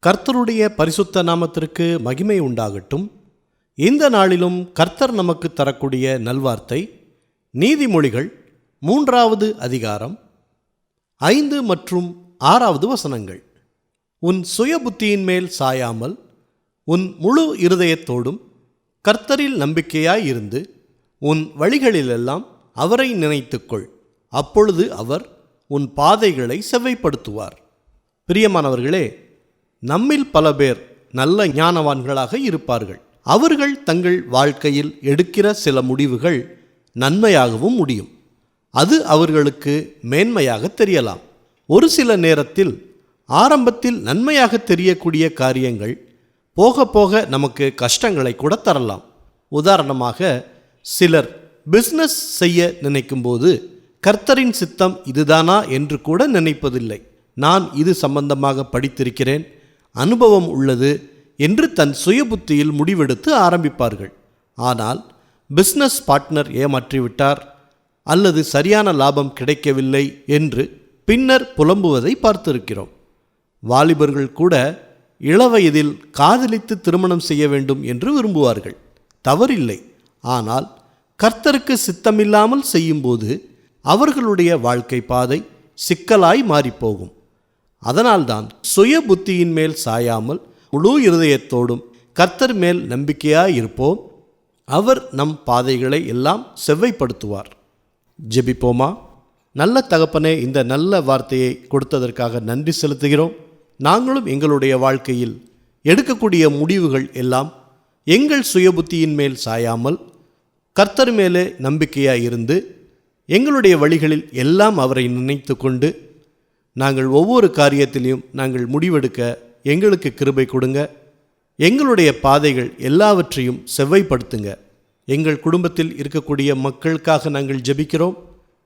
கர்த்தருடைய பரிசுத்த நாமத்திற்கு மகிமை உண்டாகட்டும். இந்த நாளிலும் கர்த்தர் நமக்கு தரக்கூடிய நல்வார்த்தை நீதிமொழிகள் 3வது அதிகாரம் 5 மற்றும் 6வது வசனங்கள். உன் சுய புத்தியின் மேல் சாயாமல் உன் முழு இருதயத்தோடும் கர்த்தரில் நம்பிக்கையாயிருந்து உன் வழிகளிலெல்லாம் அவரை நினைத்துக்கொள். அப்பொழுது அவர் உன் பாதைகளை செவ்வைப்படுத்துவார். பிரியமானவர்களே, நம்மில் பல பேர் நல்ல ஞானவான்களாக இருப்பார்கள். அவர்கள் தங்கள் வாழ்க்கையில் எடுக்கிற சில முடிவுகள் நன்மையாகவும் முடியும். அது அவர்களுக்கு மேன்மையாக தெரியலாம். ஒரு சில நேரத்தில் ஆரம்பத்தில் நன்மையாக தெரியக்கூடிய காரியங்கள் போக போக நமக்கு கஷ்டங்களை கூட தரலாம். உதாரணமாக, சிலர் பிஸ்னஸ் செய்ய நினைக்கும்போது கர்த்தரின் சித்தம் இதுதானா என்று கூட நினைப்பதில்லை. நான் இது சம்பந்தமாக படித்திருக்கிறேன், அனுபவம் உள்ளது என்று தன் சுய புத்தியில் முடிவெடுத்து ஆரம்பிப்பார்கள். ஆனால் பிஸ்னஸ் பார்ட்னர் ஏமாற்றிவிட்டார் அல்லது சரியான லாபம் கிடைக்கவில்லை என்று பின்னர் புலம்புவதை பார்த்திருக்கிறோம். வாலிபர்கள் கூட இளவயதில் காதலித்து திருமணம் செய்ய வேண்டும் என்று விரும்புவார்கள். தவறில்லை. ஆனால் கர்த்தருக்கு சித்தமில்லாமல் செய்யும்போது அவர்களுடைய வாழ்க்கை பாதை சிக்கலாய் மாறிப்போகும். அதனால்தான் சுய புத்தியின் மேல் சாயாமல் முழு இருதயத்தோடும் கர்த்தர் மேல் நம்பிக்கையாயிருப்போம். அவர் நம் பாதைகளை எல்லாம் செவ்வைப்படுத்துவார். ஜெபிப்போமா. நல்ல தகப்பனே, இந்த நல்ல வார்த்தையை கொடுத்ததற்காக நன்றி செலுத்துகிறோம். நாங்களும் எங்களுடைய வாழ்க்கையில் எடுக்கக்கூடிய முடிவுகள் எல்லாம் எங்கள் சுய புத்தியின் மேல் சாயாமல் கர்த்தர் மேலே நம்பிக்கையாயிருந்து எங்களுடைய வழிகளில் எல்லாம் அவரை நினைத்து கொண்டு நாங்கள் ஒவ்வொரு காரியத்திலையும் நாங்கள் முடிவெடுக்க எங்களுக்கு கிருபை கொடுங்க. எங்களுடைய பாதைகள் எல்லாவற்றையும் செவ்வைப்படுத்துங்க. எங்கள் குடும்பத்தில் இருக்கக்கூடிய மக்களுக்காக நாங்கள் ஜெபிக்கிறோம்.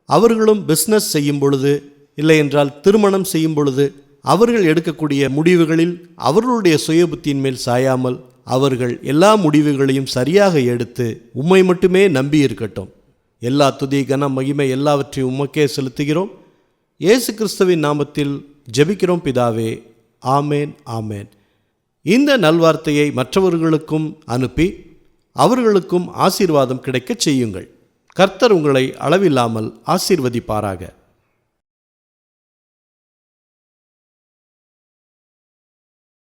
அவர்களும் பிஸ்னஸ் செய்யும் பொழுது, இல்லை என்றால் திருமணம் செய்யும் பொழுது, அவர்கள் எடுக்கக்கூடிய முடிவுகளில் அவர்களுடைய சுய புத்தியின் மேல் சாயாமல் அவர்கள் எல்லா முடிவுகளையும் சரியாக எடுத்து உம்மை மட்டுமே நம்பி இருக்கட்டும். எல்லா துதி கன மகிமை எல்லாவற்றையும் உமக்கே செலுத்துகிறோம். இயேசு கிறிஸ்துவின் நாமத்தில் ஜெபிக்கிறோம் பிதாவே. ஆமேன், ஆமேன். இந்த நல்வார்த்தையை மற்றவர்களுக்கும் அனுப்பி அவர்களுக்கும் ஆசீர்வாதம் கிடைக்கச் செய்யுங்கள். கர்த்தர் உங்களை அளவில்லாமல் ஆசீர்வதிப்பாராக.